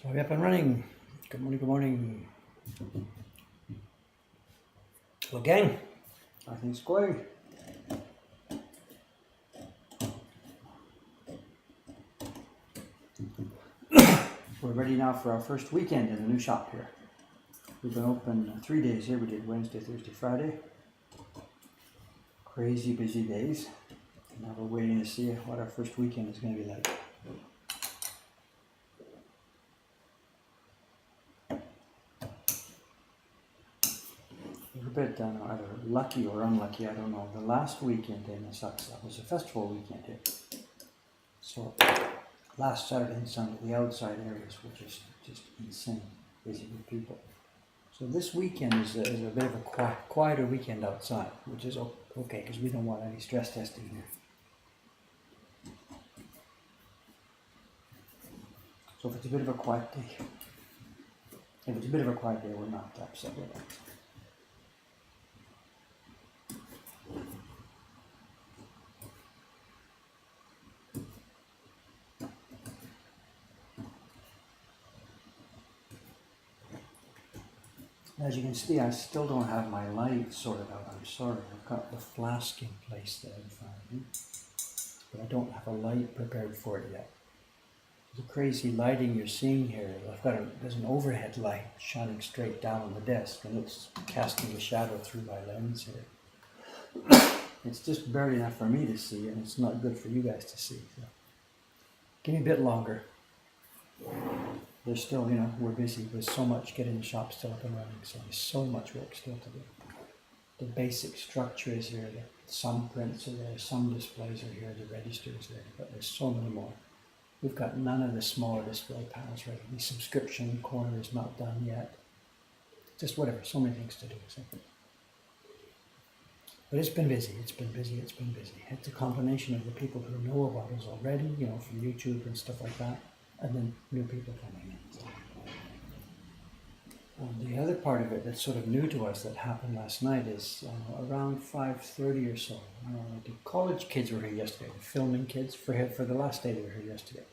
So we're up and running. Good morning, good morning. Hello gang, how are things going? We're ready now for our first weekend in the new shop here. We've been open 3 days here. We did Wednesday, Thursday, Friday. Crazy busy days. Now we're waiting to see what our first weekend is going to be like. We're a bit either lucky or unlucky, I don't know. The last weekend in the Sucks, that was a festival weekend here. So last Saturday and Sunday, the outside areas were just insane, busy with people. So this weekend is a bit of a quieter weekend outside, which is okay because we don't want any stress testing here. So if it's a bit of a quiet day, we're not upset with it. As you can see, I still don't have my light sorted out. I'm sorry. I've got the flask in place there in front of me, but I don't have a light prepared for it yet. The crazy lighting you're seeing here, there's an overhead light shining straight down on the desk, and it's casting a shadow through my lens here. It's just barely enough for me to see, and it's not good for you guys to see. So give me a bit longer. There's still, we're busy with so much getting the shop still up and running, so there's so much work still to do. The basic structure is here, some prints are there, some displays are here, the register is there, but there's so many more. We've got none of the smaller display panels ready. The subscription corner is not done yet. Just whatever, so many things to do. So. But it's been busy, it's been busy. It's a combination of the people who know about us already, from YouTube and stuff like that, and then new people coming in. And the other part of it that's sort of new to us that happened last night is around 5:30 or so. The college kids were here yesterday, the filming kids, for the last day they were here yesterday.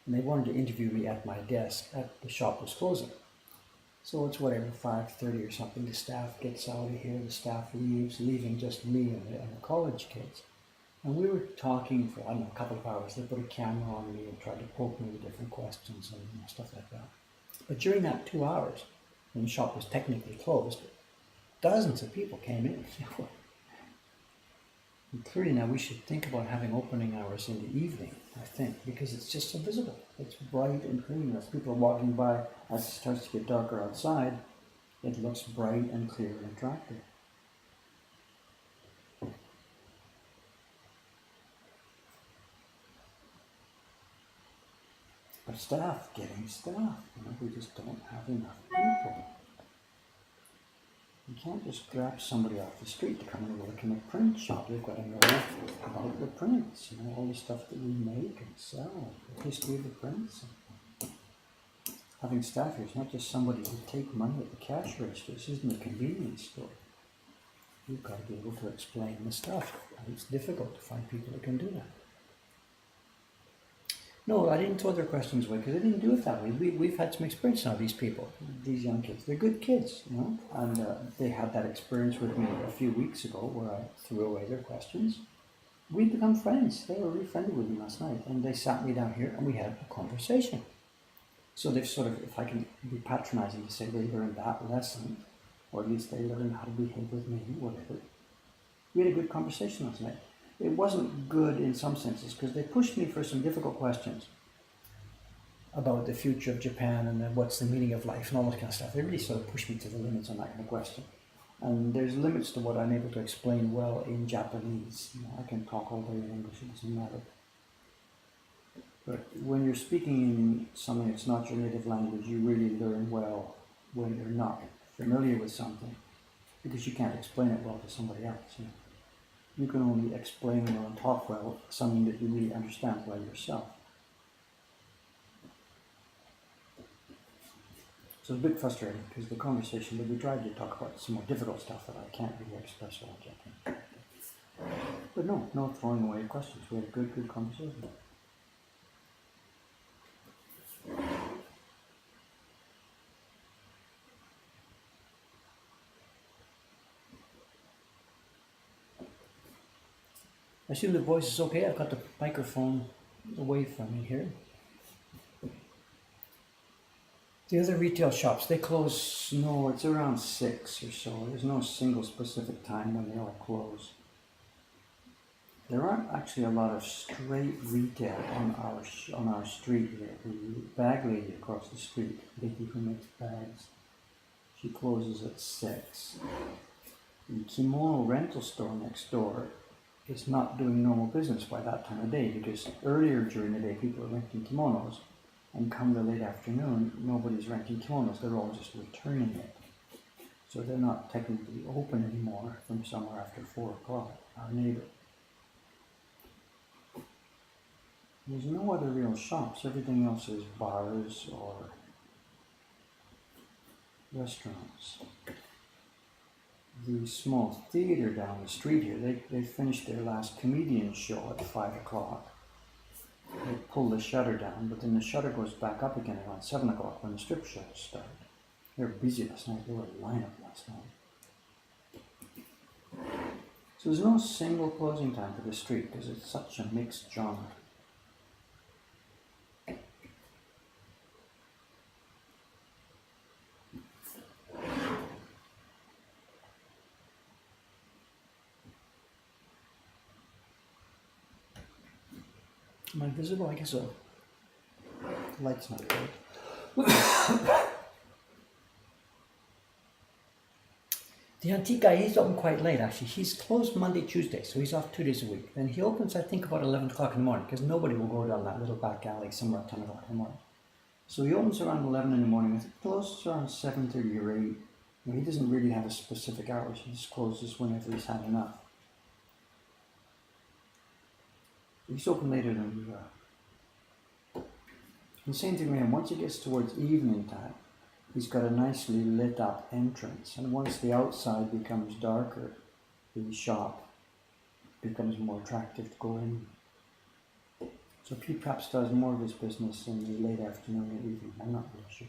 And they wanted to interview me at my desk at the shop was closing. So it's whatever, 5:30 or something, the staff gets out of here, the staff leaves, leaving just me and the college kids. And we were talking for, a couple of hours. They put a camera on me and tried to poke me with different questions and stuff like that. But during that 2 hours, when the shop was technically closed, dozens of people came in. And clearly now we should think about having opening hours in the evening, I think, because it's just so visible. It's bright and clean. As people are walking by, as it starts to get darker outside, it looks bright and clear and attractive. But getting staff, we just don't have enough people. You can't just grab somebody off the street to come and work in a print shop. They've got to know about the prints, all the stuff that we make and sell, the history of the prints. Having staff here is not just somebody who take money at the cash register. This isn't a convenience store. You've got to be able to explain the stuff. And it's difficult to find people that can do that. No, I didn't throw their questions away because I didn't do it that way. We've had some experience now, these people, these young kids. They're good kids, and they had that experience with me a few weeks ago where I threw away their questions. We've become friends. They were really friendly with me last night, and they sat me down here and we had a conversation. So they've sort of, if I can be patronizing to say, they learned that lesson, or at least they learned how to behave with me, whatever. We had a good conversation last night. It wasn't good in some senses because they pushed me for some difficult questions about the future of Japan and then what's the meaning of life and all that kind of stuff. They really sort of pushed me to the limits on that kind of question. And there's limits to what I'm able to explain well in Japanese. I can talk all day in English, it doesn't matter. But when you're speaking in something that's not your native language, you really learn well when you're not familiar with something because you can't explain it well to somebody else. You can only explain well and talk well something that you really understand well yourself. So it's a bit frustrating because the conversation that we tried to talk about some more difficult stuff that I can't really express well in Japanese. But no throwing away questions. We had a good conversation. I assume the voice is okay. I've got the microphone away from me here. The other retail shops, they close, no, it's around 6 or so. There's no single specific time when they all close. There aren't actually a lot of straight retail on our street here. The bag lady across the street, Vicky, who makes bags, she closes at 6. The kimono rental store next door is not doing normal business by that time of day, because earlier during the day people are renting kimonos, and come the late afternoon nobody's renting kimonos, they're all just returning it. So they're not technically open anymore from somewhere after 4 o'clock, our neighbor. There's no other real shops, everything else is bars or restaurants. The small theater down the street here, they finished their last comedian show at 5 o'clock. They pull the shutter down, but then the shutter goes back up again around 7 o'clock when the strip shows start. They were busy last night, they were a lineup last night. So there's no single closing time for the street because it's such a mixed genre. Am I visible? I guess so. The light's not good. The antique guy, he's open quite late actually. He's closed Monday, Tuesday, so he's off 2 days a week. And he opens, I think, about 11 o'clock in the morning, because nobody will go down that little back alley somewhere at 10 o'clock in the morning. So he opens around 11 in the morning, I think he closes around 7:30 or 8. He doesn't really have a specific hours, he just closes whenever he's had enough. He's open later than we are. The same thing with him, once it gets towards evening time, he's got a nicely lit up entrance, and once the outside becomes darker, the shop becomes more attractive to go in. So he perhaps does more of his business in the late afternoon or evening, I'm not really sure.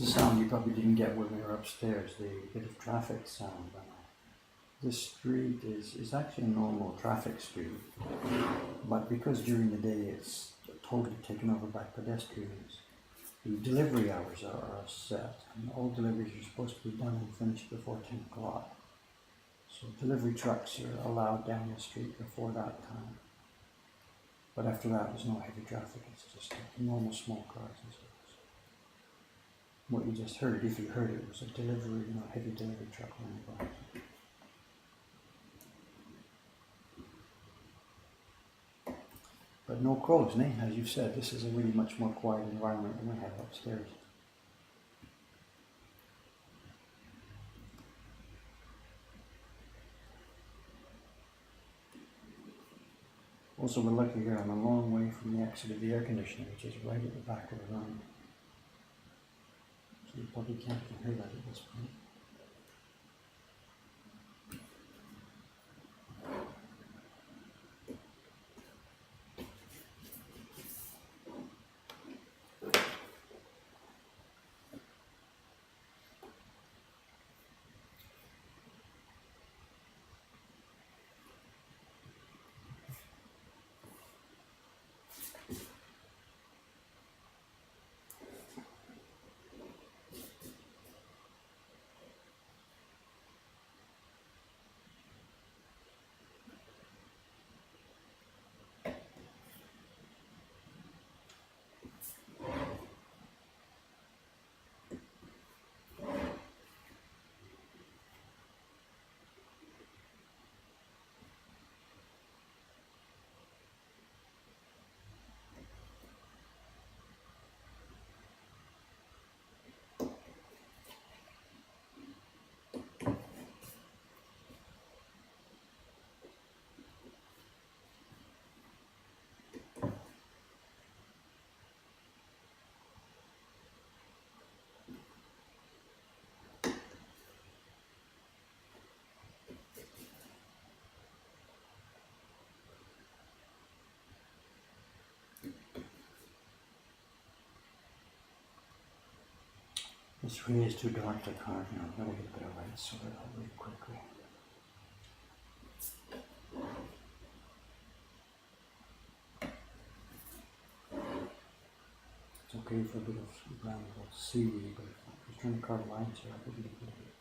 It's a sound you probably didn't get when we were upstairs, the bit of traffic sound. This street is actually a normal traffic street, but because during the day it's totally taken over by pedestrians, the delivery hours are set, and all deliveries are supposed to be done and finished before 10 o'clock. So delivery trucks are allowed down the street before that time. But after that, there's no heavy traffic. It's just normal small cars and stuff. What you just heard, if you heard it, was a delivery, heavy delivery truck running by. But no crows, eh? As you said, this is a really much more quiet environment than we have upstairs. Also, we're lucky here, I'm a long way from the exit of the air conditioner, which is right at the back of the room. So you probably can't hear that at this point. This really is too dark to carve now. I'm going to get a bit of light so that I'll read quickly. It's okay for a bit of brown seaweed, but if I was trying to carve lines here, I couldn't get rid of it.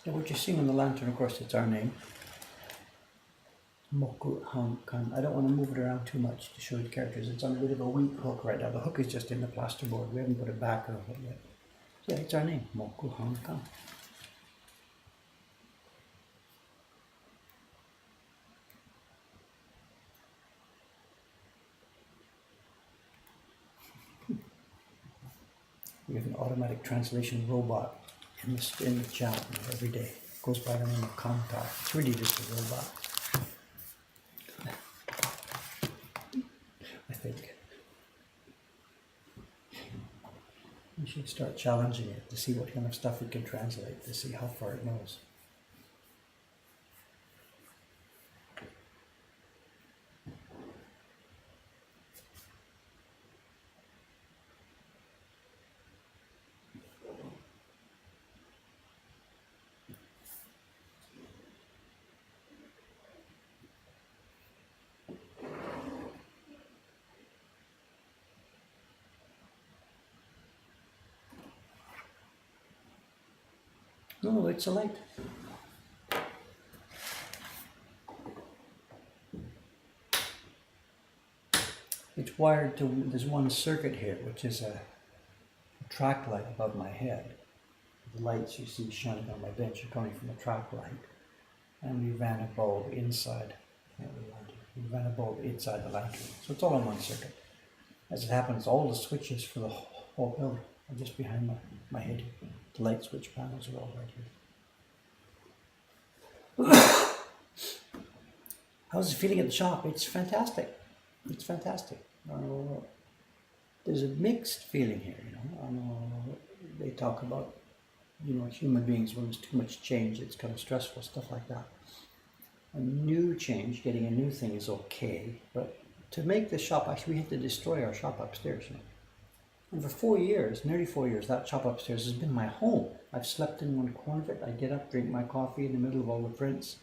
And what you're seeing on the lantern, of course, it's our name. Moku Hang Kan. I don't want to move it around too much to show you the characters. It's on a bit of a weak hook right now. The hook is just in the plasterboard. We haven't put a backer on it yet. Yeah, it's our name, Moku Hang Kan. We have an automatic translation robot in the chat every day. It goes by the name of Kantar. It's really just a robot, I think. We should start challenging it to see what kind of stuff it can translate, to see how far it knows. No, it's a light. It's wired to, there's one circuit here, which is a track light above my head. The lights you see shining on my bench are coming from the track light. And we ran a bulb inside the lantern. We ran a bulb inside the lantern. So it's all on one circuit. As it happens, all the switches for the whole building are just behind my head. The light switch panels are all right here. How's it feeling at the shop? It's fantastic. It's fantastic. There's a mixed feeling here, you know. They talk about, you know, human beings, when there's too much change, it's kind of stressful, stuff like that. A new change, getting a new thing is okay, but to make the shop, actually we had to destroy our shop upstairs, you know. And for 4 years, nearly 4 years, that shop upstairs has been my home. I've slept in one corner of it. I get up, drink my coffee in the middle of all the prints,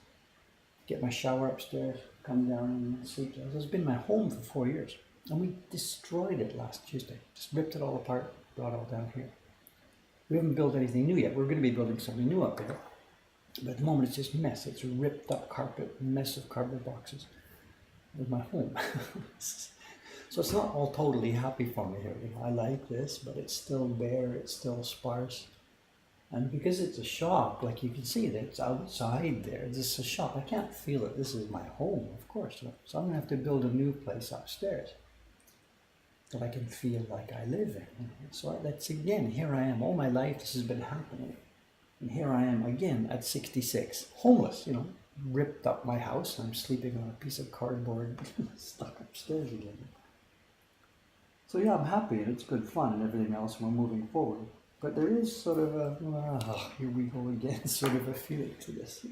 get my shower upstairs, come down and sleep there. It's been my home for 4 years. And we destroyed it last Tuesday. Just ripped it all apart, brought it all down here. We haven't built anything new yet. We're going to be building something new up there. But at the moment it's just mess. It's ripped up carpet, mess of cardboard boxes. With my home. So it's not all totally happy for me here. You know, I like this, but it's still bare, it's still sparse. And because it's a shop, like you can see that it's outside there, this is a shop. I can't feel that this is my home, of course. So I'm going to have to build a new place upstairs that I can feel like I live in. So that's, again, here I am. All my life this has been happening. And here I am again at 66, homeless, you know, ripped up my house. I'm sleeping on a piece of cardboard, stuck upstairs again. So yeah, I'm happy and it's good fun and everything else. We're moving forward. But there is sort of a, here we go again, sort of a feeling to this.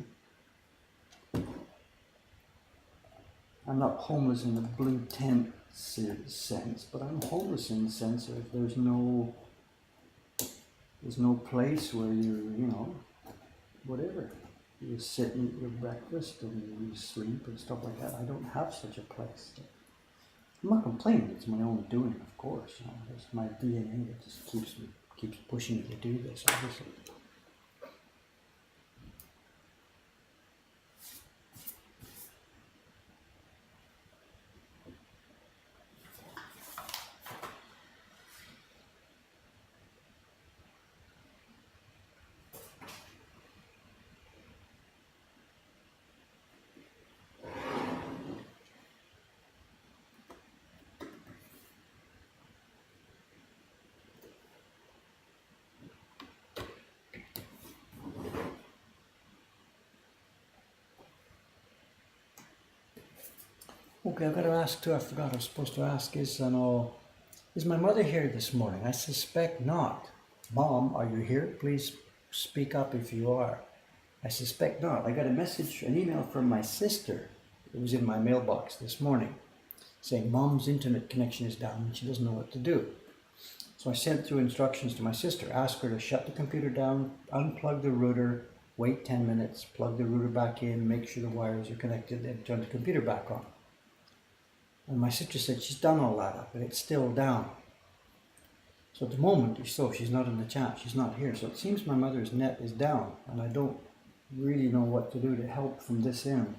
I'm not homeless in the blue tent sense, but I'm homeless in the sense of there's no place where you know, whatever. You sit and eat your breakfast and you sleep and stuff like that. I don't have such a place. I'm not complaining, it's my own doing, of course. You know, it's my DNA that just keeps pushing me to do this, obviously. Okay, I've got to ask too, I forgot I was supposed to ask, is my mother here this morning? I suspect not. Mom, are you here? Please speak up if you are. I suspect not. I got an email from my sister. It was in my mailbox this morning, saying Mom's internet connection is down and she doesn't know what to do. So I sent through instructions to my sister, ask her to shut the computer down, unplug the router, wait 10 minutes, plug the router back in, make sure the wires are connected, then turn the computer back on. And my sister said she's done all that, but it's still down. So at the moment, she's not in the chat, she's not here. So it seems my mother's net is down, and I don't really know what to do to help from this end.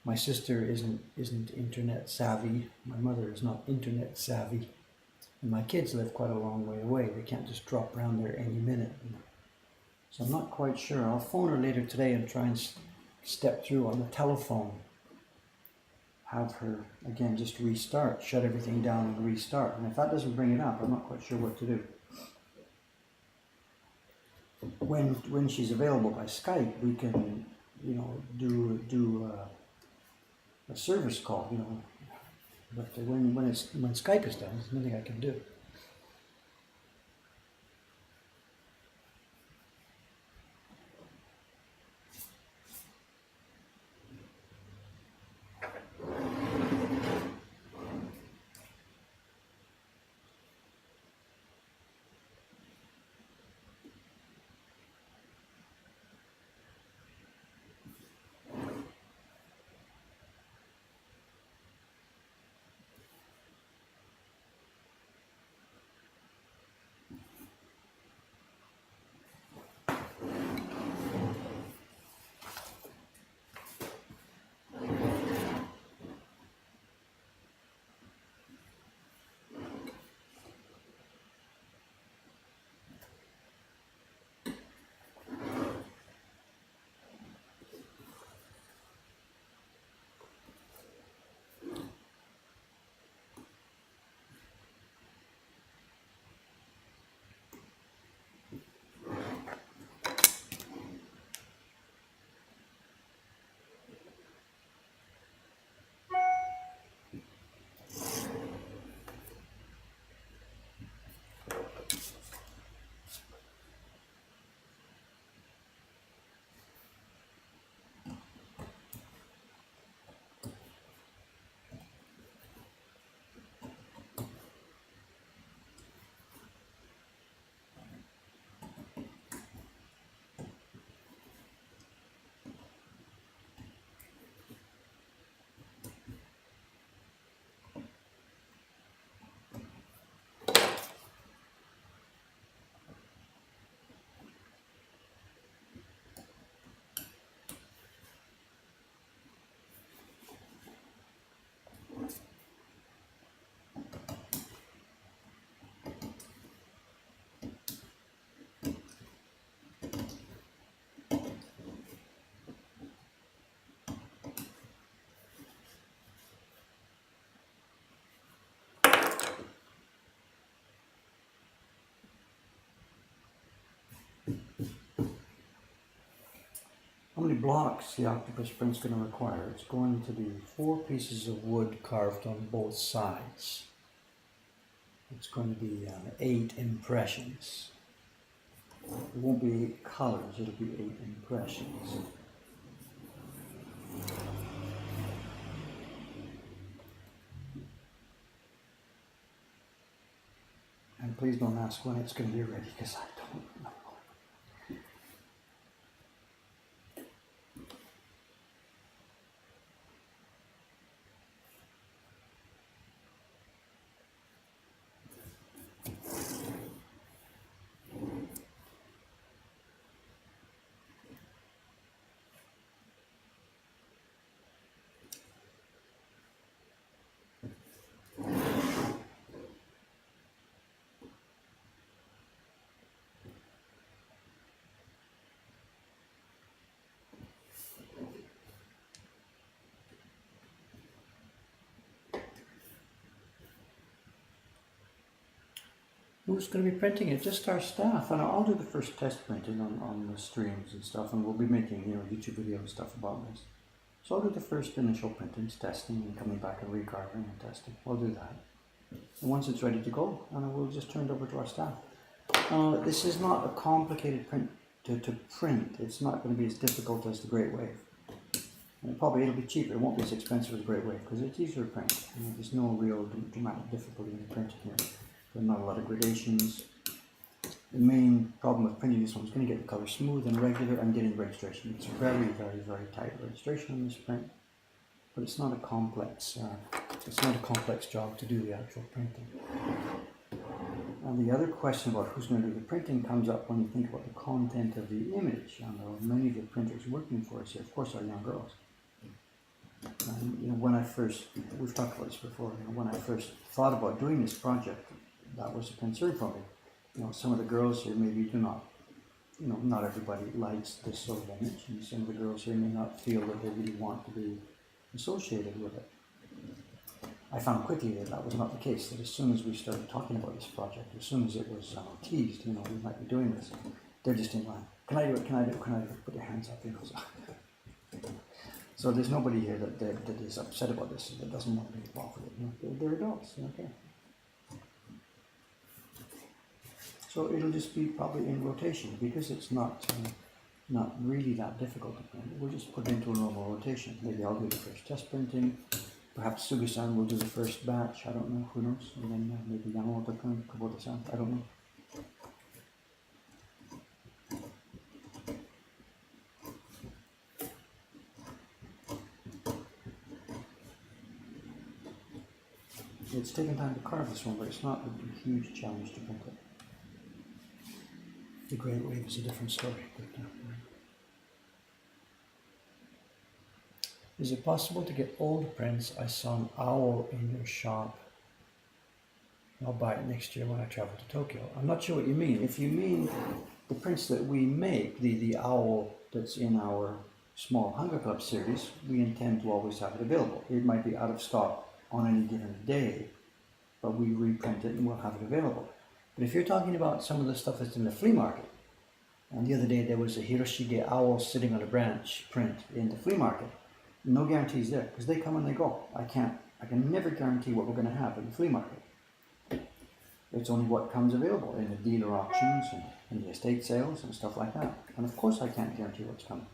My sister isn't internet savvy. My mother is not internet savvy. And my kids live quite a long way away. They can't just drop around there any minute. So I'm not quite sure. I'll phone her later today and try and step through on the telephone. Have her, again, just restart, shut everything down and restart. And if that doesn't bring it up, I'm not quite sure what to do. When she's available by Skype, we can, do a service call, But when Skype is done, there's nothing I can do. How many blocks the Octopus Print's going to require? It's going to be 4 pieces of wood carved on both sides. It's going to be 8 impressions. It won't be 8 colors, it'll be 8 impressions. And please don't ask when it's going to be ready, because I don't know. Who's going to be printing it? Just our staff, and I'll do the first test printing on the streams and stuff, and we'll be making YouTube video and stuff about this. So I'll do the first initial printings, testing, and coming back and recarving and testing. We'll do that. And once it's ready to go, and we'll just turn it over to our staff. This is not a complicated print to print. It's not going to be as difficult as the Great Wave. And it'll be cheaper. It won't be as expensive as Great Wave because it's easier to print. There's no real dramatic difficulty in printing here. There are not a lot of gradations. The main problem with printing this one is going to get the color smooth and regular and getting registration. It's very, very, very tight registration on this print, but it's not a complex. It's not a complex job to do the actual printing. And the other question about who's going to do the printing comes up when you think about the content of the image. Many of the printers working for us here, of course, are young girls. And, when I first, we've talked about this before, when I first thought about doing this project, that was a concern for me. Some of the girls here maybe do not, not everybody likes this sort of image, and some of the girls here may not feel that they really want to be associated with it. I found quickly that that was not the case, that as soon as we started talking about this project, as soon as it was teased, we might be doing this, they're just in line. Can I do it? Can I do it? Can I do it? Put your hands up, So there's nobody here that is upset about this, that doesn't want to be involved with it. They're adults, okay. So it'll just be probably in rotation, because it's not really that difficult to print. We'll just put it into a normal rotation. Maybe I'll do the first test printing. Perhaps Sugi-san will do the first batch. I don't know. Who knows? And then maybe Yamamoto-kun, Kubota-san. I don't know. It's taken time to carve this one, but it's not a huge challenge to print it. The Great Wave is a different story. But, is it possible to get old prints? I saw an owl in your shop. I'll buy it next year when I travel to Tokyo. I'm not sure what you mean. If you mean the prints that we make, the owl that's in our small Hunger Club series, we intend to always have it available. It might be out of stock on any given day, but we reprint it and we'll have it available. But if you're talking about some of the stuff that's in the flea market, and the other day there was a Hiroshige owl sitting on a branch print in the flea market, no guarantees there, because they come and they go. I can never guarantee what we're going to have in the flea market. It's only what comes available in the dealer auctions and in the estate sales and stuff like that. And of course I can't guarantee what's coming.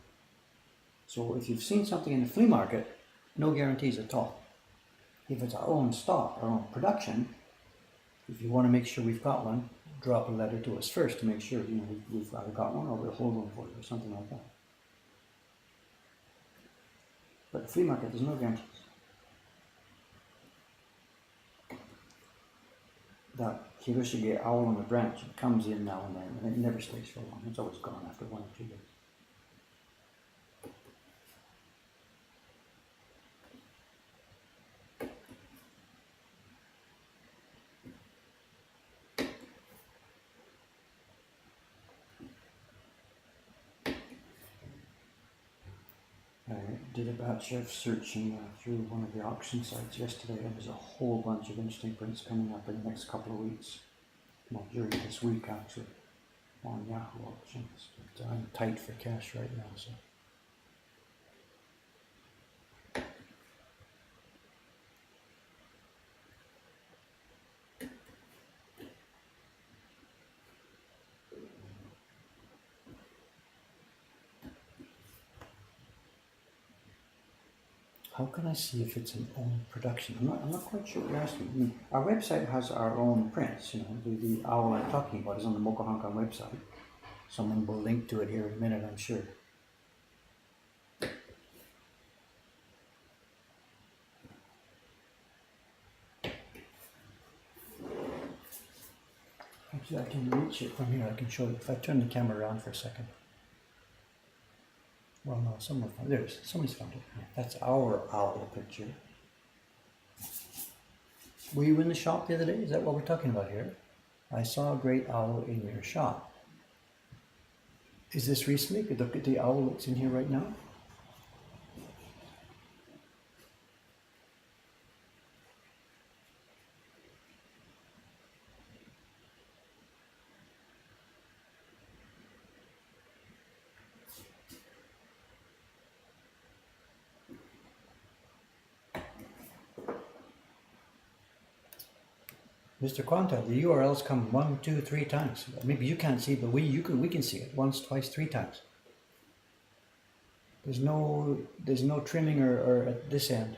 So if you've seen something in the flea market, no guarantees at all. If it's our own stock, our own production, if you want to make sure we've got one, drop a letter to us first to make sure we've either got one or we'll hold one for you or something like that. But the flea market, there's no guarantees. That Hiroshige owl on the branch, it comes in now and then, and it never stays for long. It's always gone after 1 or 2 days. I did a batch of searching through one of the auction sites yesterday, and there's a whole bunch of interesting prints coming up in the next couple of weeks. Well, during this week actually, on Yahoo auctions. But I'm tight for cash right now, so. How can I see if it's an own production? I'm not quite sure what you're asking. I mean, our website has our own prints. The owl I'm talking about is on the Mokohankan website. Someone will link to it here in a minute, I'm sure. Actually, I can reach it from here. I can show you if I turn the camera around for a second. Well, no, someone found it. There it is. Somebody's found it. That's our owl picture. Were you in the shop the other day? Is that what we're talking about here? I saw a great owl in your shop. Is this recently? Could look at the owl that's in here right now. Mr. Quanta, the URLs come 1, 2, 3 times. Maybe you can't see, but we can see it once, twice, 3 times. There's no trimming or at this end.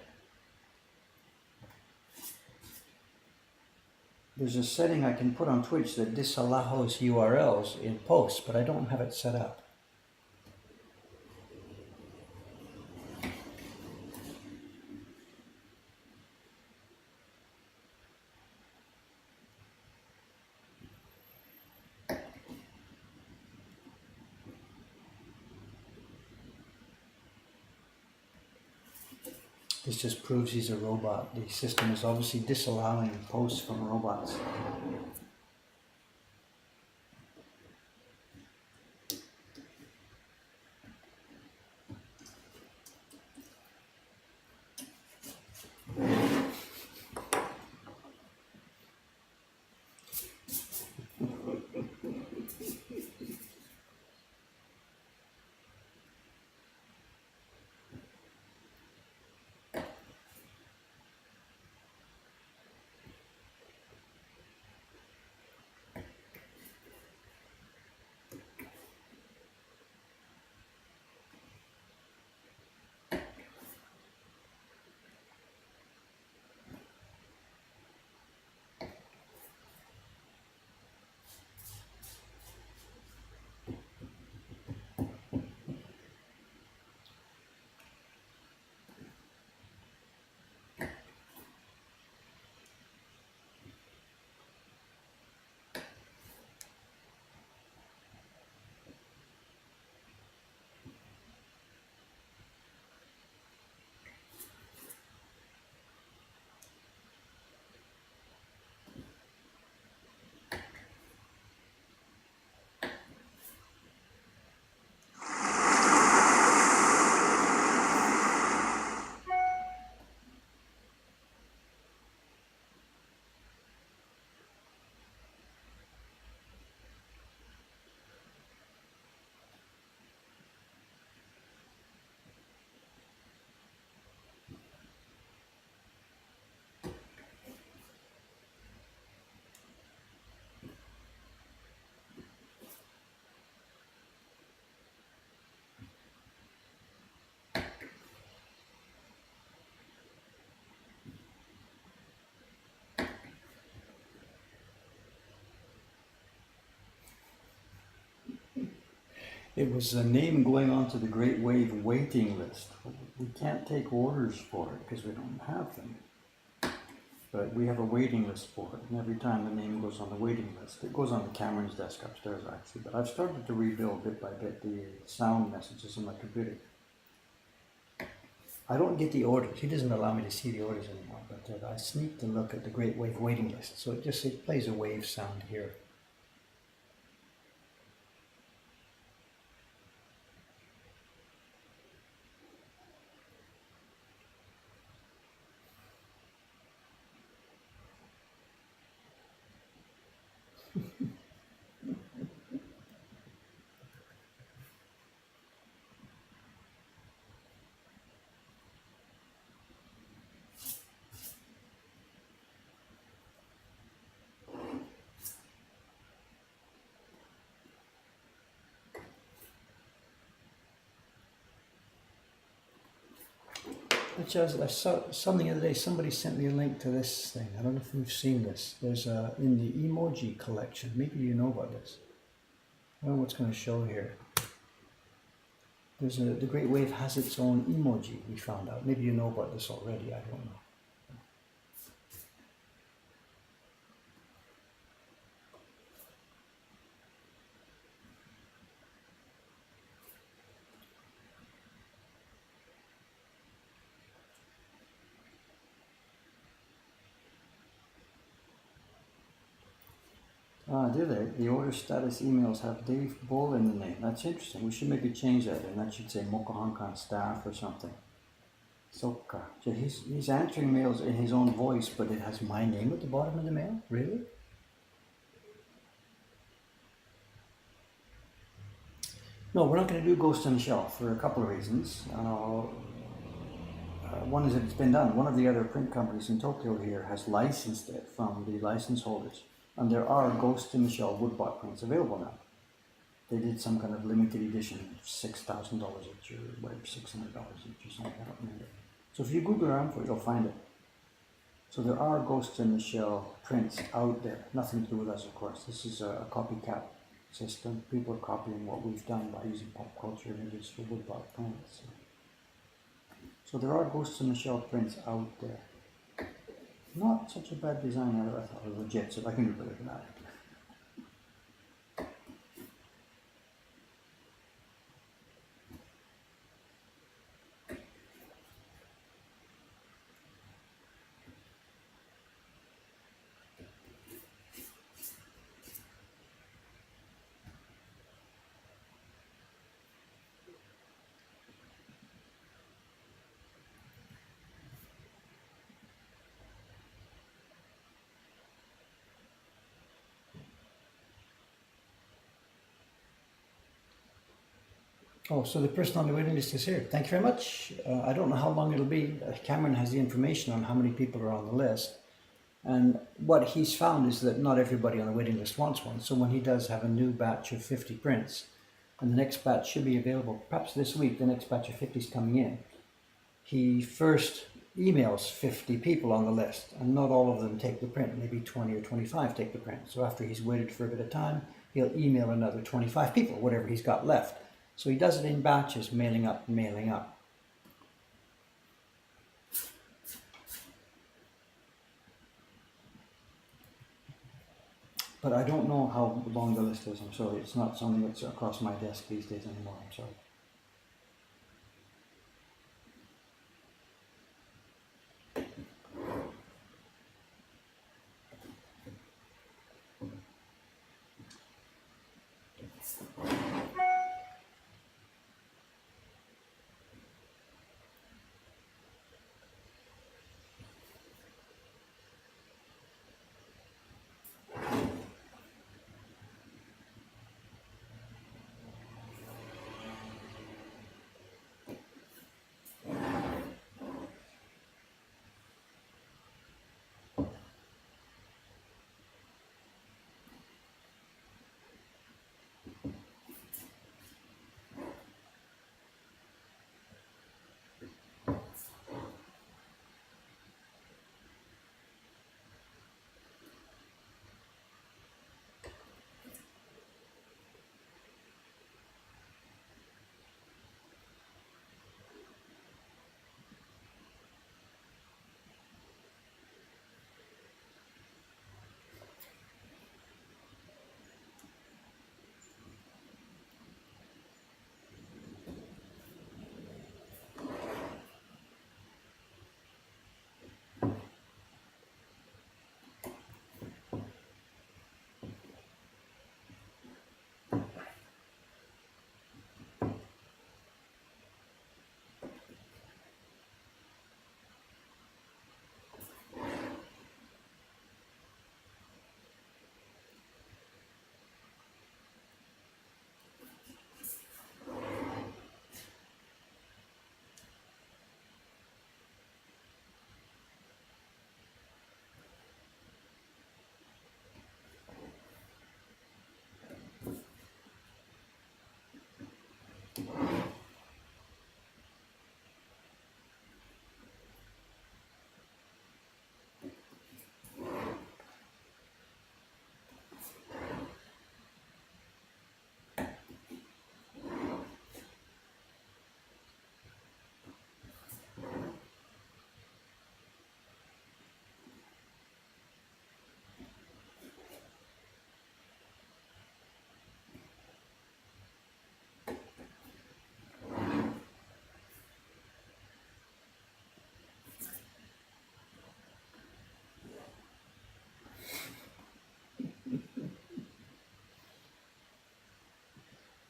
There's a setting I can put on Twitch that disallows URLs in posts, but I don't have it set up. This just proves he's a robot. The system is obviously disallowing posts from robots. It was a name going onto the Great Wave waiting list. We can't take orders for it because we don't have them. But we have a waiting list for it, and every time the name goes on the waiting list, it goes on the Cameron's desk upstairs actually, but I've started to rebuild bit by bit the sound messages on my computer. I don't get the orders. He doesn't allow me to see the orders anymore, but I sneaked a look at the Great Wave waiting list, so it plays a wave sound here. Which I saw something the other day. Somebody sent me a link to this thing. I don't know if you've seen this. There's in the emoji collection. Maybe you know about this. I don't know what's going to show here. The Great Wave has its own emoji. We found out. Maybe you know about this already. I don't know. Ah, do they? The order status emails have Dave Bull in the name. That's interesting. We should maybe change that, and that should say Mokohankan staff or something. Soka. So he's answering mails in his own voice, but it has my name at the bottom of the mail? Really? No, we're not going to do Ghost on the Shelf for a couple of reasons. One is that it's been done. One of the other print companies in Tokyo here has licensed it from the license holders. And there are Ghost in the Shell woodblock prints available now. They did some kind of limited edition, $6,000 each or whatever, $600 each or something, I don't remember. So if you Google around for it, you'll find it. So there are Ghost in the Shell prints out there. Nothing to do with us, of course. This is a copycat system. People are copying what we've done by using pop culture images for woodblock prints. So there are Ghost in the Shell prints out there. Not such a bad design either. I thought it was legit, so I can do better than that. Oh, so the person on the waiting list is here. Thank you very much. I don't know how long it'll be. Cameron has the information on how many people are on the list. And what he's found is that not everybody on the waiting list wants one. So when he does have a new batch of 50 prints, and the next batch should be available perhaps this week, the next batch of 50 is coming in, he first emails 50 people on the list, and not all of them take the print. Maybe 20 or 25 take the print. So after he's waited for a bit of time, he'll email another 25 people, whatever he's got left. So he does it in batches, mailing up, mailing up. But I don't know how long the list is. I'm sorry. It's not something that's across my desk these days anymore. I'm sorry.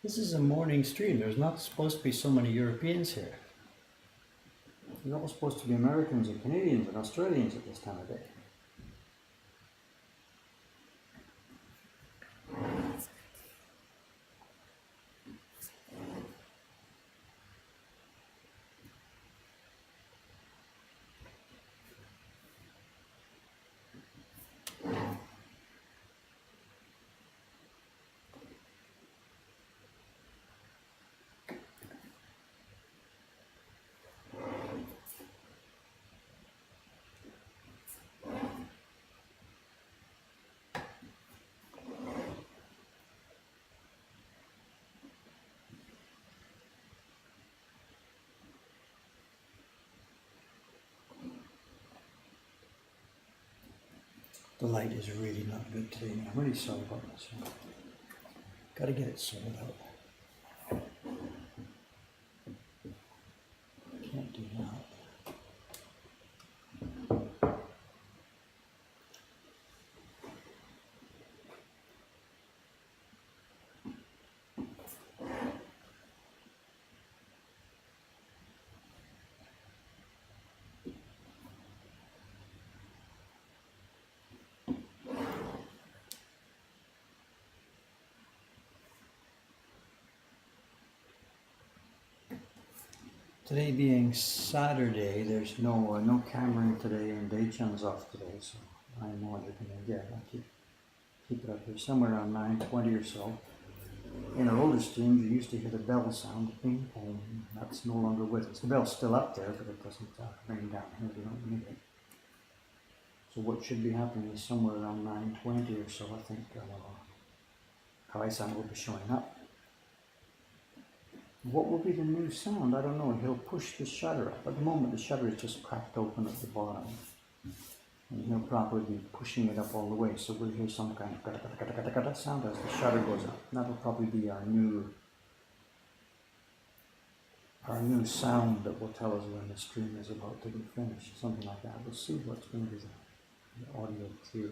This is a morning stream. There's not supposed to be so many Europeans here. They're all supposed to be Americans and Canadians and Australians at this time of day. The light is really not good today. I'm really sorry about this. Got to get it sorted out. Can't do that. Today being Saturday, there's no cameraing today, and Daychan's off today, so I know what you're gonna get. I'll keep it up here somewhere around 9:20 or so. In our older streams, you used to hear the bell sound, ping pong. That's no longer with us. The bell's still up there, but it doesn't ring down here. We don't need it. So what should be happening is somewhere around 9:20 or so, I think, Kawai-san will be showing up. What will be the new sound? I don't know. He'll push the shutter up. At the moment, the shutter is just cracked open at the bottom. And he'll probably be pushing it up all the way. So we'll hear some kind of gata sound as the shutter goes up. That'll probably be our new sound that will tell us when the stream is about to be finished. Something like that. We'll see what's going to be the audio cue.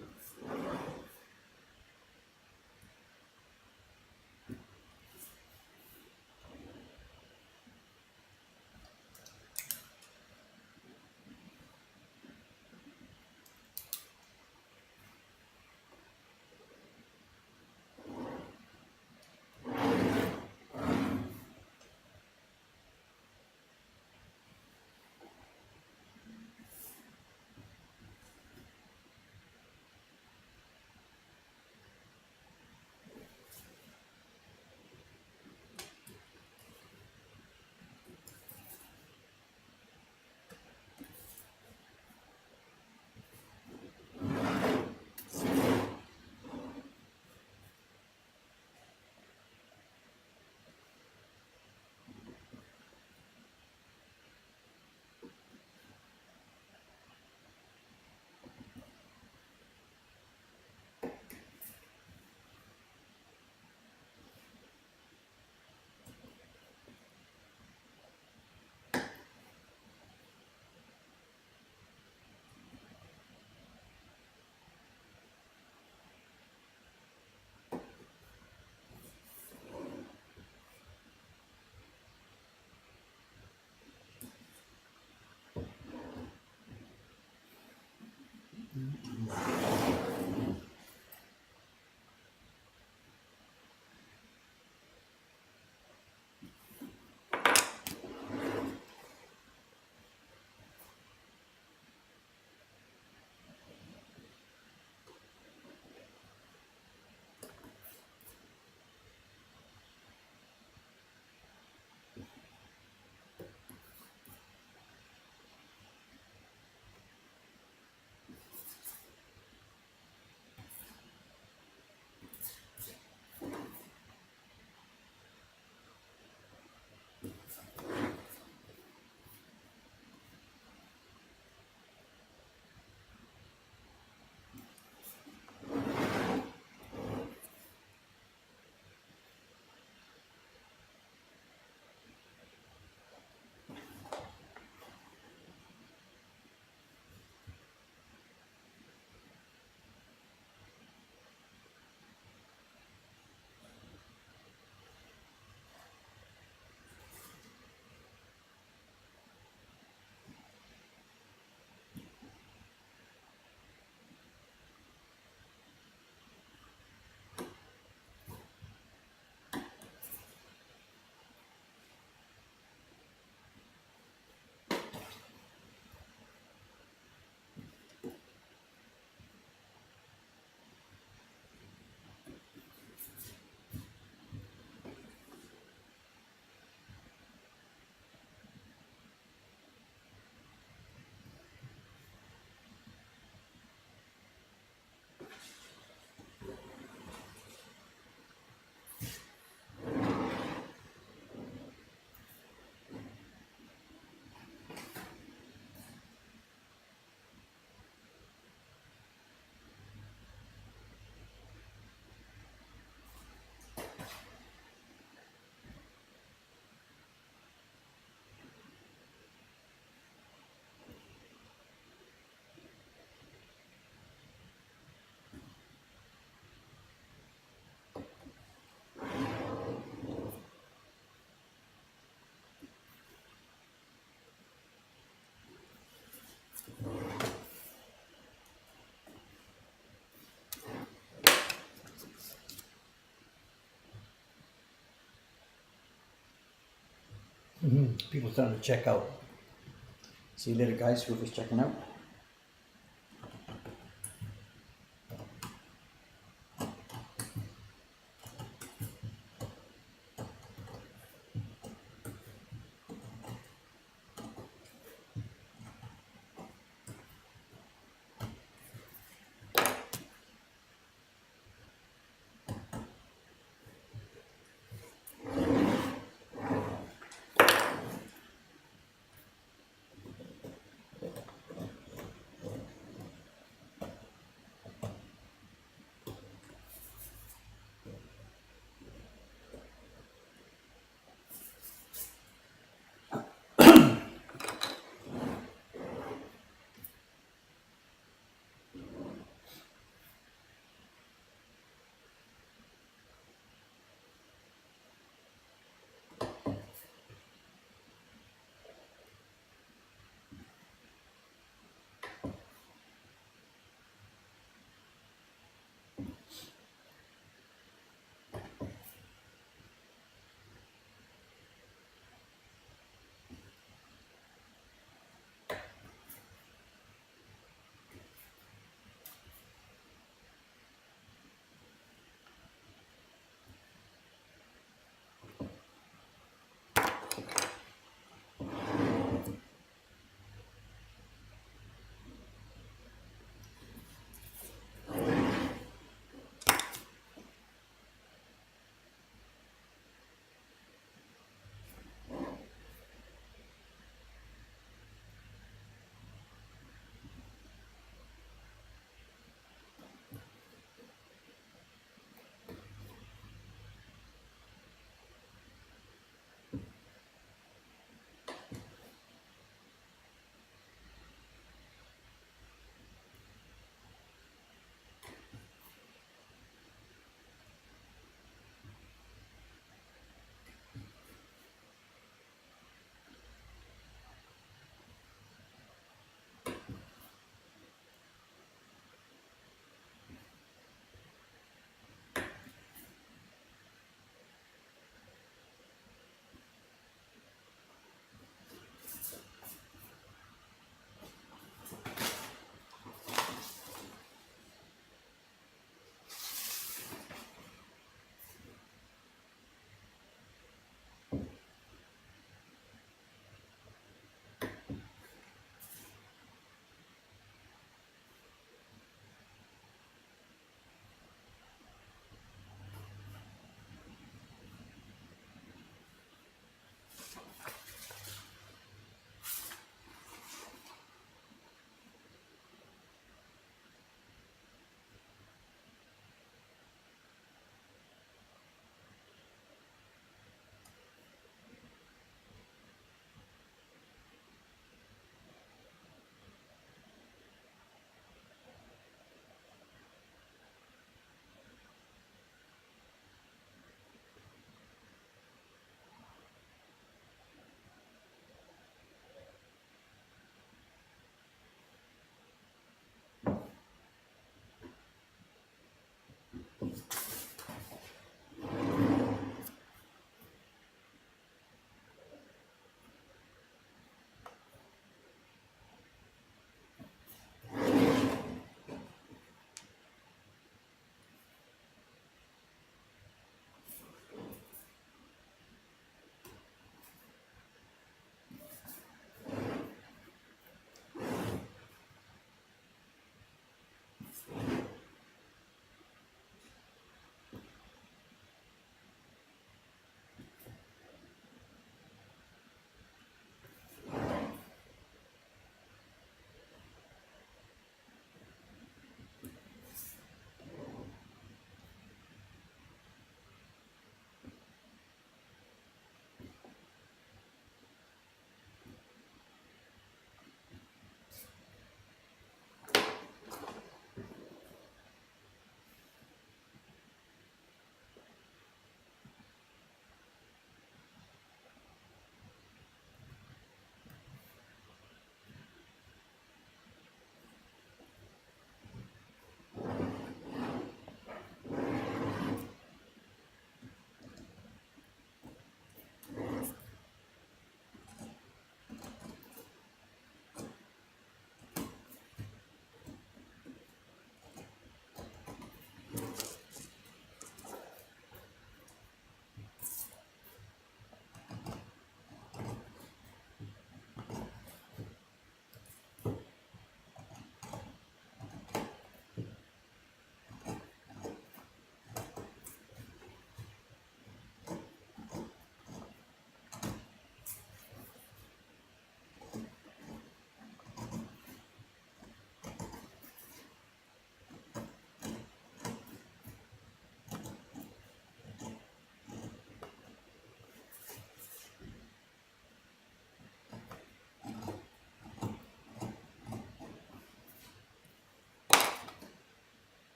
People starting to check out. See you later, guys. Whoever's checking out.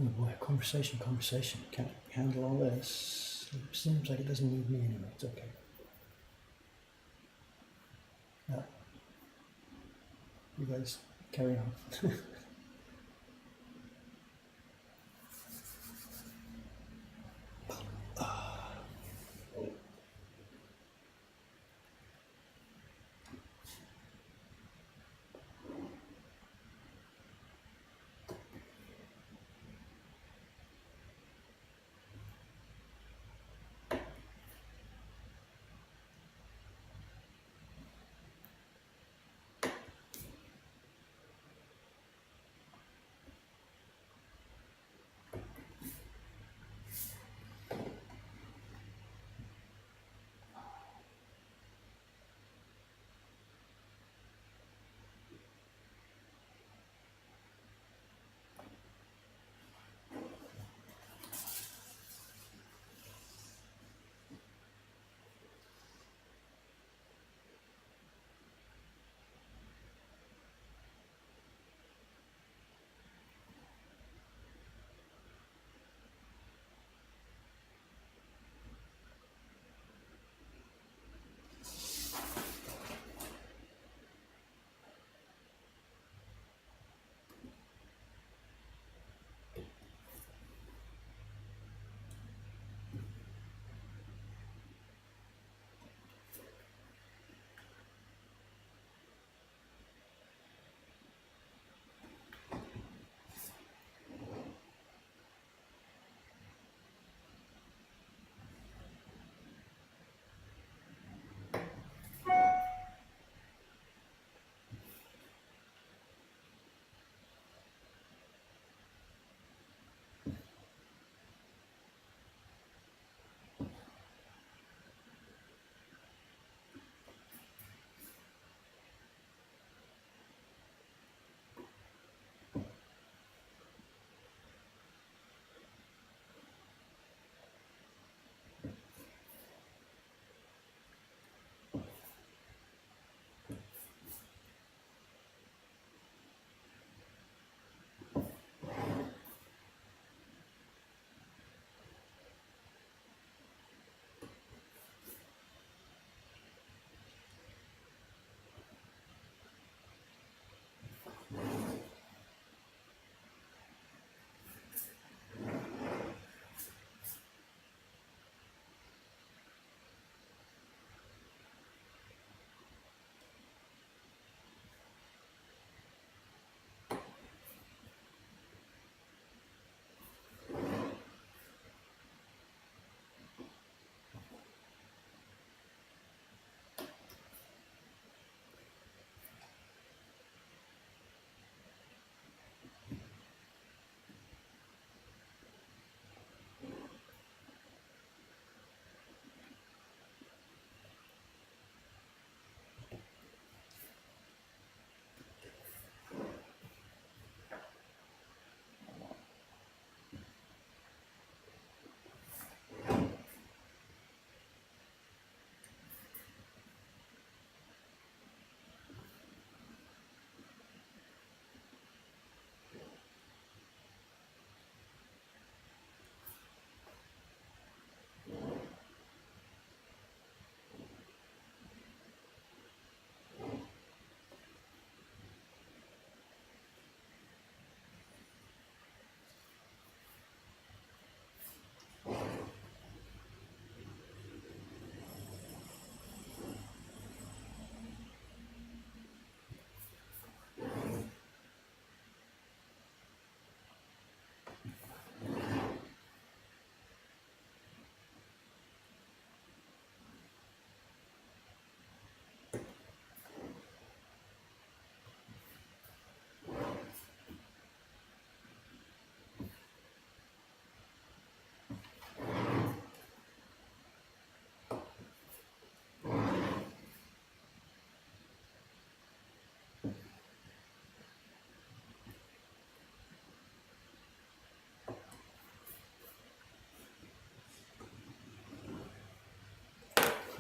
Oh boy, conversation. Can't handle all this. It seems like it doesn't need me anyway. It's okay. You guys carry on.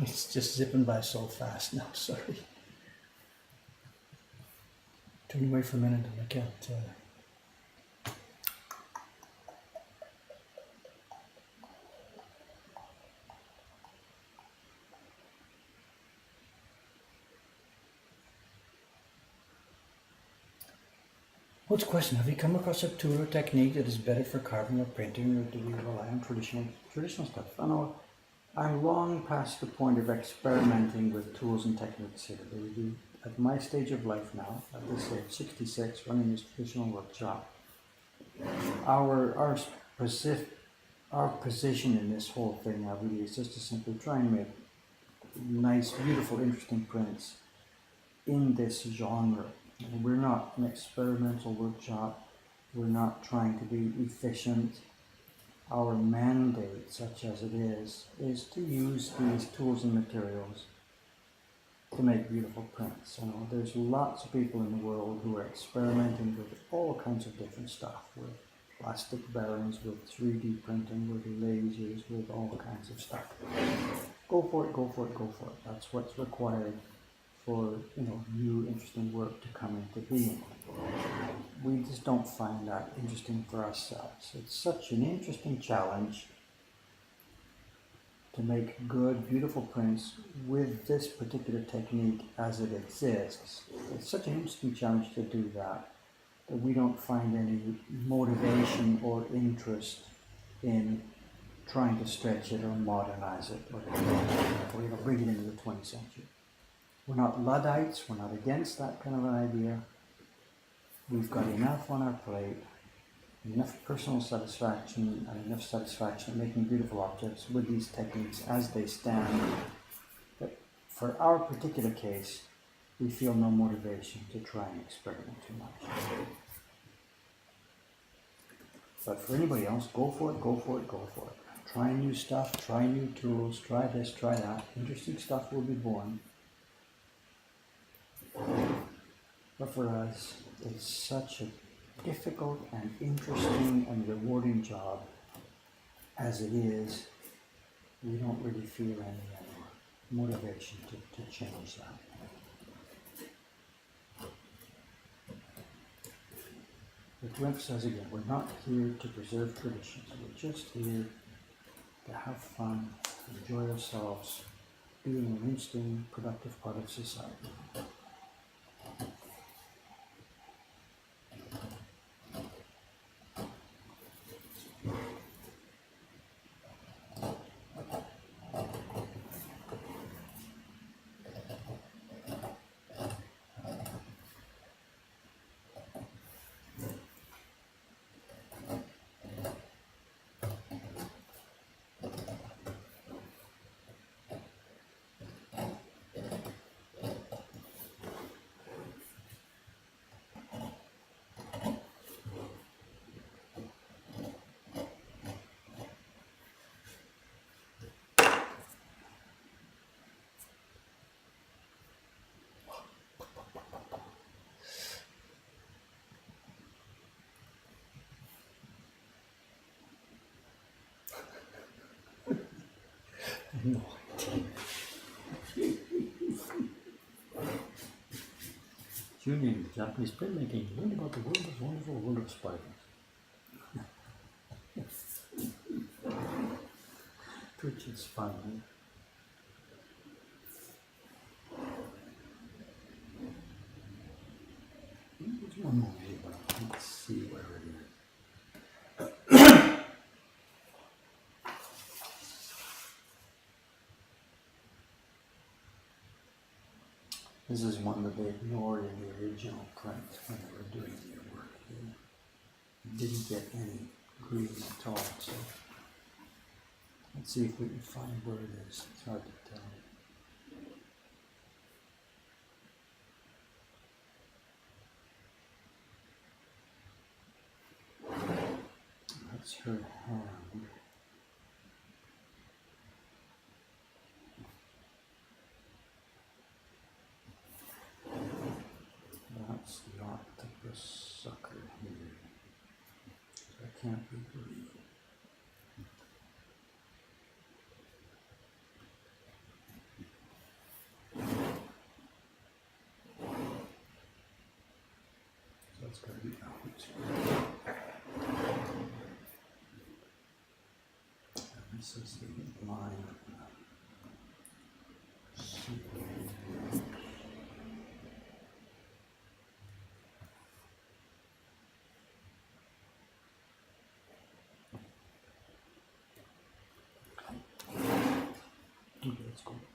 It's just zipping by so fast now, sorry. Turn away for a minute and look at What's the question? Have you come across a tool or technique that is better for carving or printing, or do we rely on traditional stuff? I know I'm long past the point of experimenting with tools and techniques here. At my stage of life now, at this age, 66, running this traditional workshop, our position in this whole thing now really is just to simply try and make nice, beautiful, interesting prints in this genre. We're not an experimental workshop. We're not trying to be efficient. Our mandate, such as it is to use these tools and materials to make beautiful prints. You know, there's lots of people in the world who are experimenting with all kinds of different stuff, with plastic bearings, with 3D printing, with lasers, with all kinds of stuff. Go for it, go for it, go for it. That's what's required for, you know, new interesting work to come into being. We just don't find that interesting for ourselves. It's such an interesting challenge to make good, beautiful prints with this particular technique as it exists. It's such an interesting challenge to do that we don't find any motivation or interest in trying to stretch it or modernize it or you know, bring it into the 20th century. We're not Luddites, we're not against that kind of an idea. We've got enough on our plate, enough personal satisfaction and enough satisfaction in making beautiful objects with these techniques as they stand. But for our particular case, we feel no motivation to try and experiment too much. But for anybody else, go for it, go for it, go for it. Try new stuff, try new tools, try this, try that. Interesting stuff will be born. But for us, it's such a difficult and interesting and rewarding job as it is. We don't really feel any motivation to change that. But to emphasize again, we're not here to preserve traditions. We're just here to have fun, enjoy ourselves, being an interesting, productive part of society. No idea. Tune in to Japanese printmaking. Learn about the world's wonderful world of spiders. Which is fun. There's one more here, but I can't see where it is. This is one that they ignored in the original print when they were doing their work. They didn't get any green at all, so let's see if we can find where it is. It's hard to tell. That's her hand. That's the octopus sucker here. So it can't be green. So it's got to be out. And this is the line. let's go with that.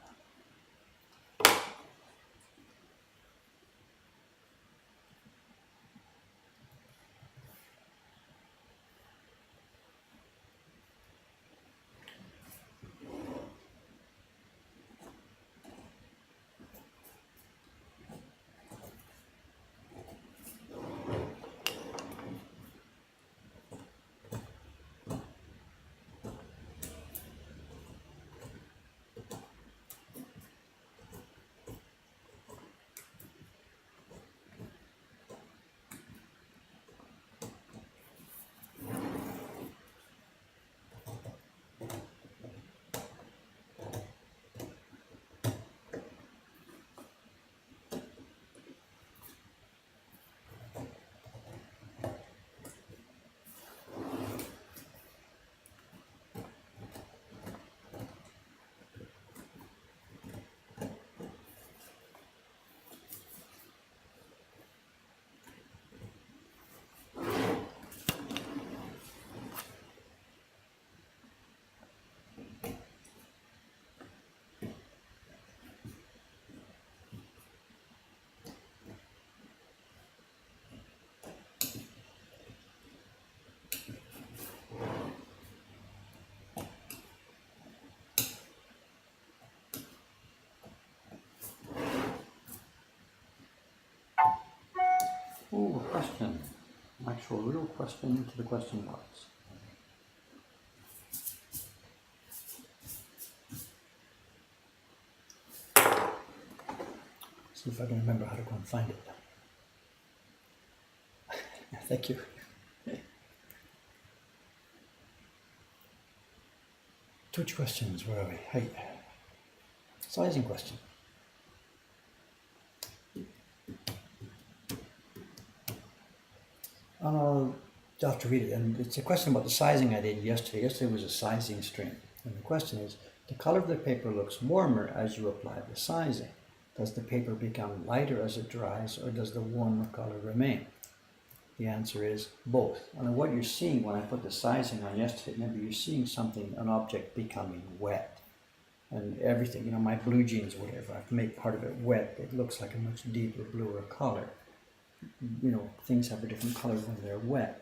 Oh, a question. Actual real question into the question box. See if I can remember how to go and find it. Thank you. Twitch questions, where are we? Hey. Sizing question. I'll have to read it. And it's a question about the sizing I did yesterday. Yesterday was a sizing stream. And the question is, the color of the paper looks warmer as you apply the sizing. Does the paper become lighter as it dries, or does the warmer color remain? The answer is both. And what you're seeing when I put the sizing on yesterday, maybe you're seeing something, an object becoming wet. And everything, my blue jeans, whatever, I've made part of it wet. It looks like a much deeper, bluer color. Things have a different color when they're wet.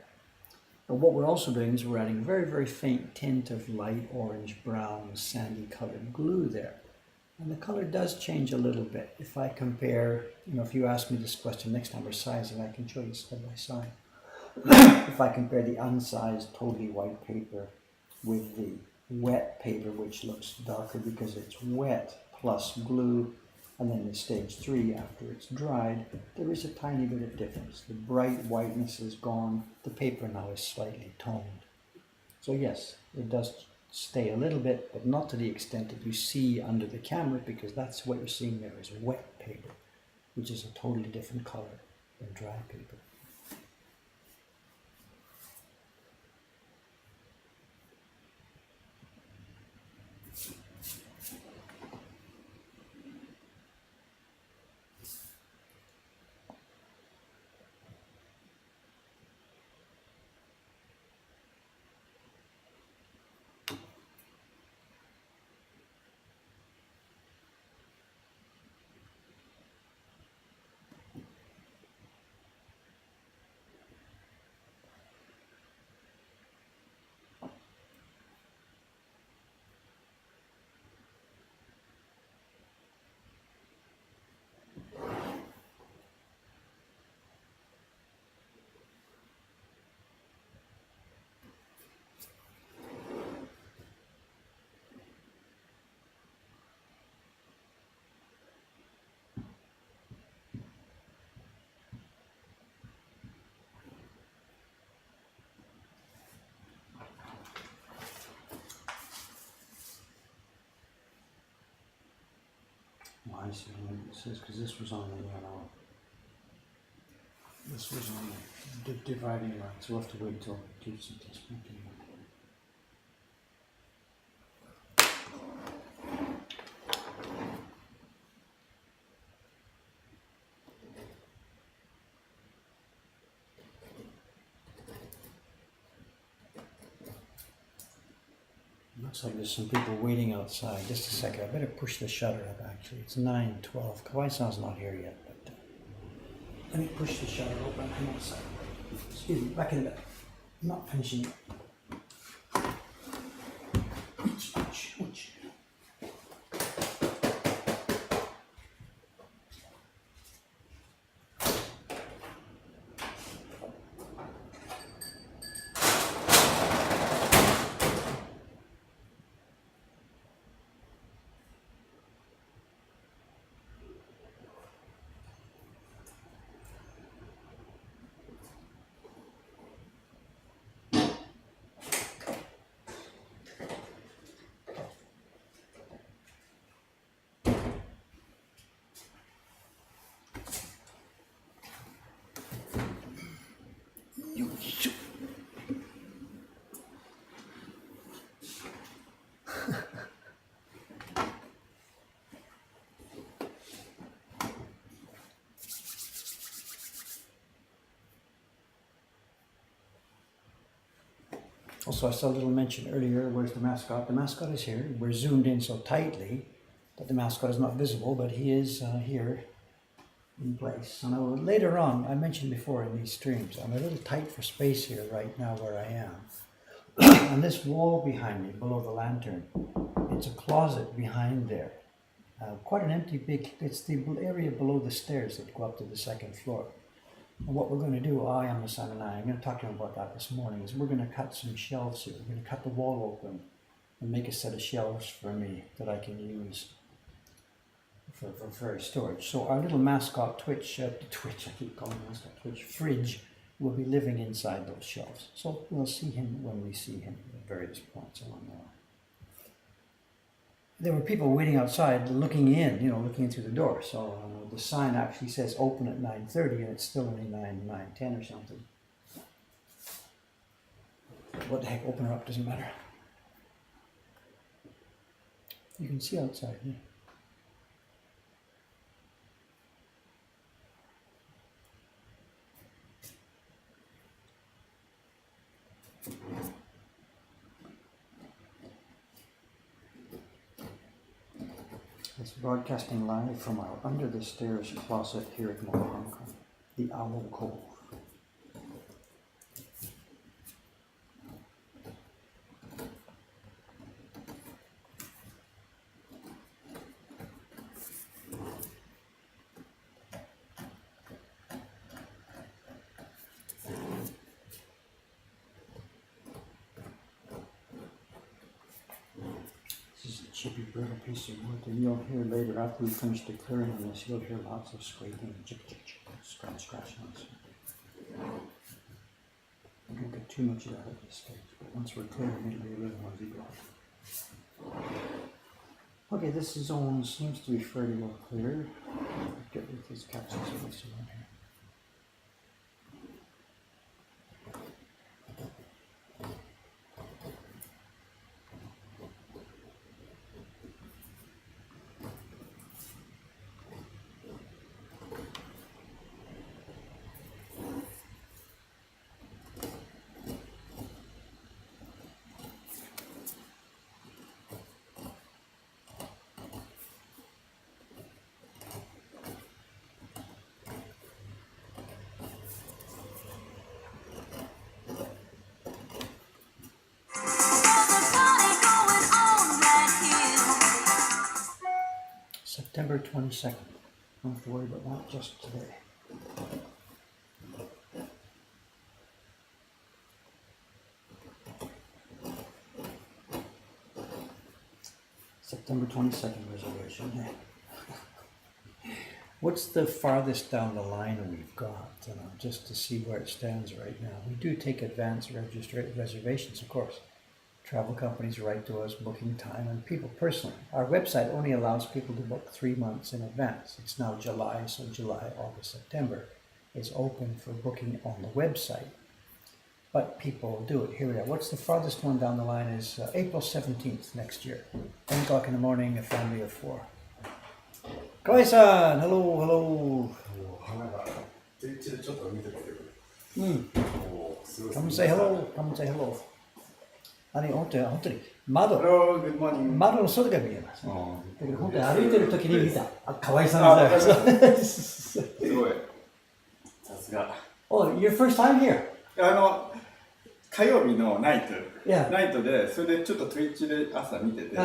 But what we're also doing is we're adding a very, very faint tint of light orange, brown, sandy colored glue there. And the color does change a little bit. If I compare, if you ask me this question next time we're sizing, I can show you side by side. If I compare the unsized, totally white paper with the wet paper, which looks darker because it's wet, plus glue, and then in stage 3, after it's dried, there is a tiny bit of difference. The bright whiteness is gone. The paper now is slightly toned. So yes, it does stay a little bit, but not to the extent that you see under the camera, because that's what you're seeing there is wet paper, which is a totally different color than dry paper. I see what it says, because this was on the dividing line, so we'll have to wait till Tuesday to speak to you. Looks like there's some people waiting outside. Just a second. I better push the shutter up, actually. It's 9:12. Kawaii-san's not here yet, but let me push the shutter open. Hang on a second. Excuse me, back in the bed. I'm not finishing it. Ouch. Also, I saw a little mention earlier, where's the mascot? The mascot is here. We're zoomed in so tightly that the mascot is not visible, but he is here in place. And later on, I mentioned before in these streams, I'm a little tight for space here right now where I am. And this wall behind me, below the lantern, it's a closet behind there. Quite an empty it's the area below the stairs that go up to the second floor. And what we're going to do, I am the son and I'm going to talk to him about that this morning, is we're going to cut some shelves here. We're going to cut the wall open and make a set of shelves for me that I can use for storage. So our little mascot I keep calling him mascot Twitch, fridge, will be living inside those shelves. So we'll see him when we see him at various points along the way. There were people waiting outside looking in, looking in through the door. So the sign actually says open at 9:30 and it's still only 9:10 or something. What the heck, open her up, doesn't matter. You can see outside, yeah. It's broadcasting live from our under the stairs closet here at Mall Hong Kong, the Owl Cove. Chippy brittle piece of wood, and you'll hear later after we finish the clearing on this, you'll hear lots of scraping, scratch noise. I don't get too much of that at this stage, but once we're clearing it'll be a little noisy. Okay, this zone seems to be fairly well cleared. Get rid of these capsules around here. September 22nd. Don't have to worry about that just today. September 22nd reservation. What's the farthest down the line we've got? Just to see where it stands right now. We do take advance reservations, of course. Travel companies write to us booking time, and people personally. Our website only allows people to book 3 months in advance. It's now July, so July, August, September is open for booking on the website. But people do it. Here we are. What's the farthest one down the line is April 17th next year. 10 o'clock in the morning, a family of 4. Kawai-san! Hello. Come and say hello. 本当に窓 Hello, good morning. 窓の外が見えます。だけど本当に歩いてる時に見た。河合さんだ。すごい。さすが。Oh, your first time here? 火曜日のナイト。Yeah. ナイトで、それでちょっと Twitch で朝見てて。そ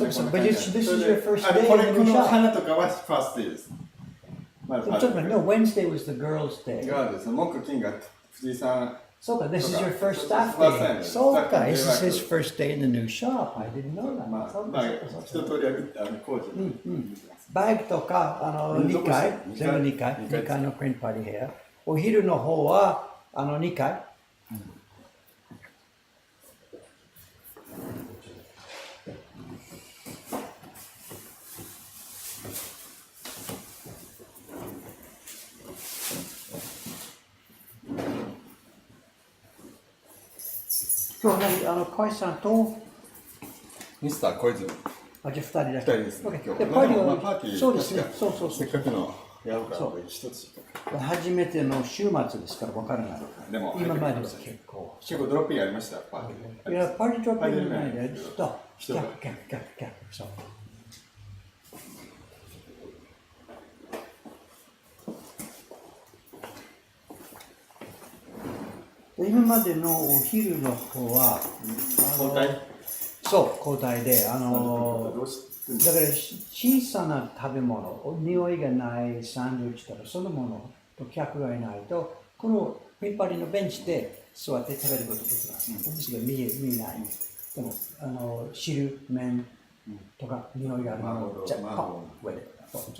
うそう。But this is your first day こ in the の new shop. 花とかはファーストデーです。まだちょっと待って、No, Wednesday was the girls' day. ガールです。木金が藤井さん。そうか、this is your first staff day. そうか、this is his first day in the new shop. I didn't know that. まあ、一通りは工事に。バイクとか、2階、全部2階、2階のプリントパーティー部屋。お昼の方は、2階。今日ね、小石さんと、ミスター小泉。じゃあ2人だけ。2人ですね。で、パーティーは、パーティーそうですね、そう。せっかくのやろうかな一つ。初めての週末ですから分からない。でも、今までは結構。ドロッピングありました、パーティー。いや、パーティードロッピングないで、人が。そう。今までのお昼の方は、交代そう、交代で、だから小さな食べ物、匂いがないサンドイッチとか、そのものと客がいないと、このピンパリのベンチで座って食べることができます。ですが見えない。でも、汁、麺とか匂いがあるものを、じゃあ、パッ、上で。そう。申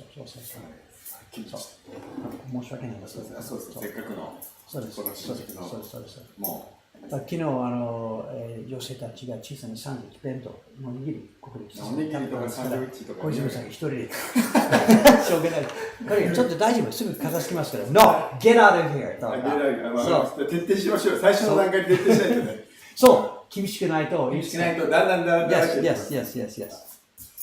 し訳ないです。そうです。せっかくの。そうです。もう。昨日女性たちが小さなサンドイッチ、弁当、おにぎり、ここでおにぎりとかサンドイッチとか。小泉さん一人で。しょうがない。これちょっと大丈夫、すぐ片付きますから。No! Get out of here! そう。徹底しましょう。最初の段階で徹底しないとね。そう、厳しくないと。厳しくないと、だんだん。Yes.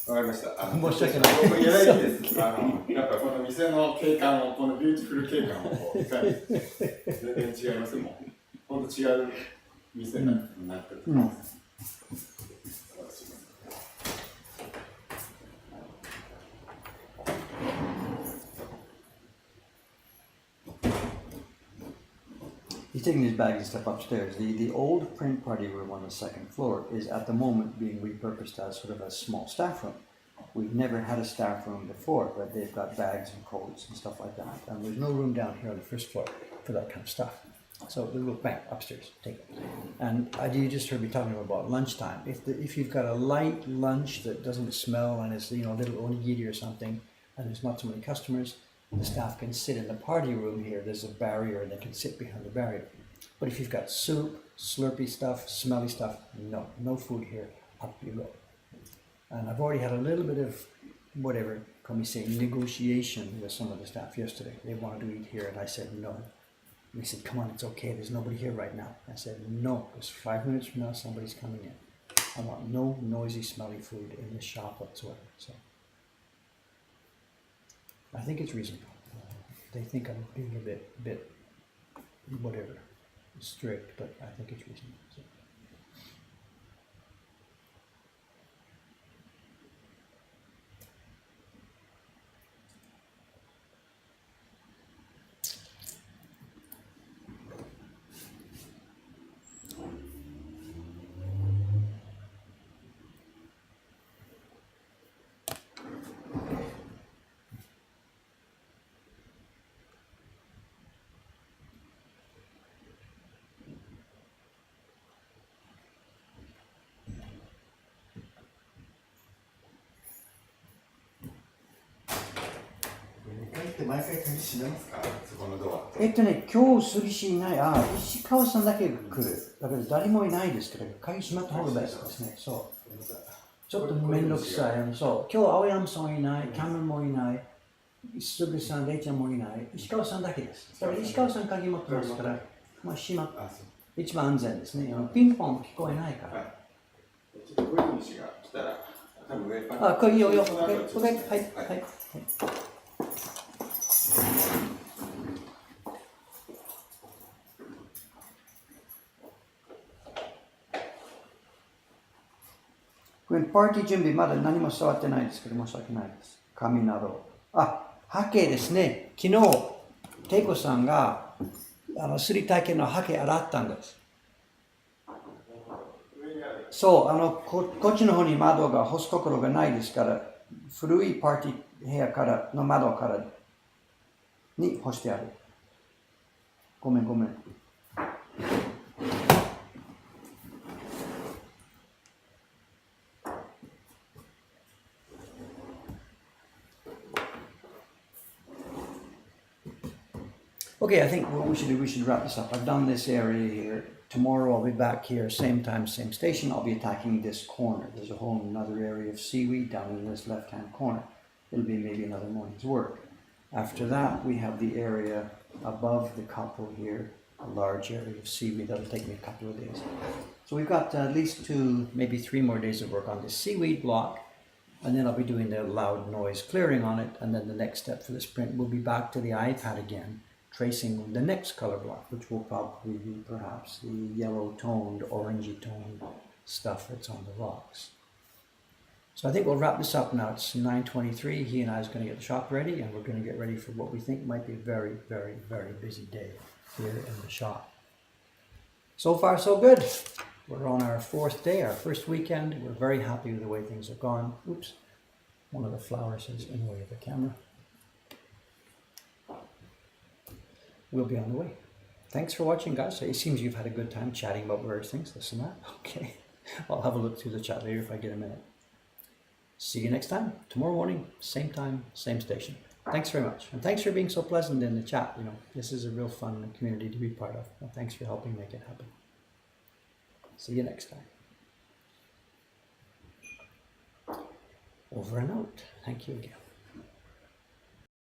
わかりました。申し訳ない。僕、やらいいです。やっぱこの店の景観を、このビューティフル景観を、いかに全然違いますもん。本当違う店になってると思います。He's taking his bag and stuff upstairs. The old print party room on the second floor is at the moment being repurposed as sort of a small staff room. We've never had a staff room before, but they've got bags and coats and stuff like that. And there's no room down here on the first floor for that kind of stuff. So we go back upstairs, take it. And you just heard me talking about lunchtime. If you've got a light lunch that doesn't smell and it's a little onigiri or something, and there's not so many customers, the staff can sit in the party room here. There's a barrier and they can sit behind the barrier. But if you've got soup, slurpy stuff, smelly stuff, no food here, up you go. And I've already had a little bit of whatever, can we say, negotiation with some of the staff yesterday. They wanted to eat here and I said no. And they said, come on, it's okay, there's nobody here right now. I said, no, because 5 minutes from now somebody's coming in. I want no noisy, smelly food in the shop whatsoever. So I think it's reasonable. They think I'm being a bit whatever, strict, but I think it's reasonable. So.毎回鍵閉めますか？そこのドア。今日杉氏いない。石川さんだけが来る。だから誰もいないですけど、鍵閉まった方がベストですね。そう。ちょっとめんどくさい。そう。今日青山さんいない、キャメンもいない、杉さん、レイちゃんもいない。石川さんだけです。だから石川さん鍵持ってますから、閉まった。一番安全ですね。ピンポン聞こえないから。ちょっと小泉氏が来たら、多分上これいいよ。はい。これパーティー準備まだ何も触ってないですけど申し訳ないです。紙など。あ、ハケですね。昨日、テイコさんがすり体験のハケ洗ったんです。そう、こっちの方に窓が干すところがないですから、古いパーティー部屋からの窓からに干してある。ごめんごめん。Okay, I think what we should wrap this up. I've done this area here. Tomorrow I'll be back here, same time, same station. I'll be attacking this corner. There's a whole another area of seaweed down in this left-hand corner. It'll be maybe another morning's work. After that, we have the area above the couple here, a large area of seaweed. That'll take me a couple of days. So we've got at least 2, maybe 3 more days of work on this seaweed block. And then I'll be doing the loud noise clearing on it. And then the next step for this print will be back to the iPad again, tracing the next color block, which will probably be perhaps the yellow toned, orangey toned stuff that's on the rocks. So I think we'll wrap this up now. It's 9:23. He and I is going to get the shop ready, and we're going to get ready for what we think might be a very, very, very busy day here in the shop. So far, so good. We're on our 4th day, our first weekend. We're very happy with the way things have gone. Oops, one of the flowers is in the way of the camera. We'll be on the way. Thanks for watching, guys. It seems you've had a good time chatting about various things, this and that. Okay, I'll have a look through the chat later if I get a minute. See you next time, tomorrow morning, same time, same station. Thanks very much. And thanks for being so pleasant in the chat. You know, this is a real fun community to be part of. And thanks for helping make it happen. See you next time. Over and out. Thank you again.